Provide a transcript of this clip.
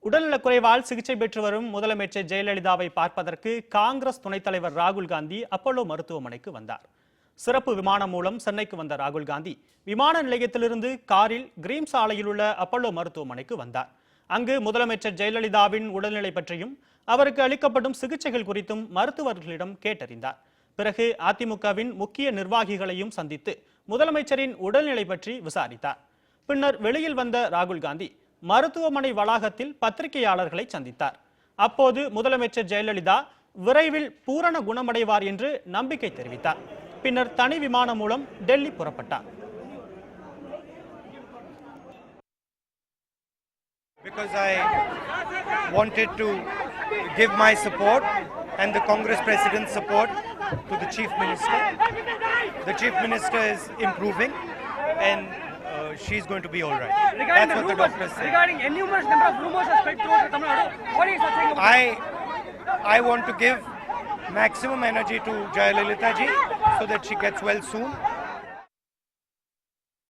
உடல்நலக்குறைவால் சிகிச்சை பெற்று வரும் முதலமைச்சர் ஜெயலலிதாவை பார்ப்பதற்கு காங்கிரஸ் துணைத் தலைவர் ராகுல் காந்தி அப்போலோ மருத்துவமனைக்கு வந்தார். சிறப்பு விமானம் மூலம் சென்னைக்கு வந்த ராகுல் காந்தி விமான நிலையத்திலிருந்து காரில் கிரீம் சாலையில் உள்ள அப்போலோ மருத்துவமனைக்கு வந்தார். அங்கு முதலமைச்சர் ஜெயலலிதாவின் உடல்நிலை பற்றியும் அவருக்கு அளிக்கப்படும் சிகிச்சைகள் குறித்தும் மருத்துவர்களிடம் கேட்டறிந்தார். பிறகு அதிமுகவின் முக்கிய நிர்வாகிகளையும் சந்தித்து முதலமைச்சரின் உடல்நிலை பற்றி விசாரித்தார். பின்னர் வெளியில் வந்த ராகுல் காந்தி மருத்துவமனை வளாகத்தில் பத்திரிகையாளர்களை சந்தித்தார். அப்போது முதலமைச்சர் ஜெயலலிதா விரைவில் பூரண குணமடைவார் என்று நம்பிக்கை தெரிவித்தார். பின்னர் தனி விமானம் மூலம் டெல்லி புறப்பட்டார். Because I wanted to give my support and the Congress President's support to the Chief Minister. The Chief Minister is improving and she's going to be all right. That's what the doctors say. Regarding numerous number of rumors are spread throughout Tamil Nadu, what is saying about I want to give maximum energy to Jayalalitha ji so that she gets well soon.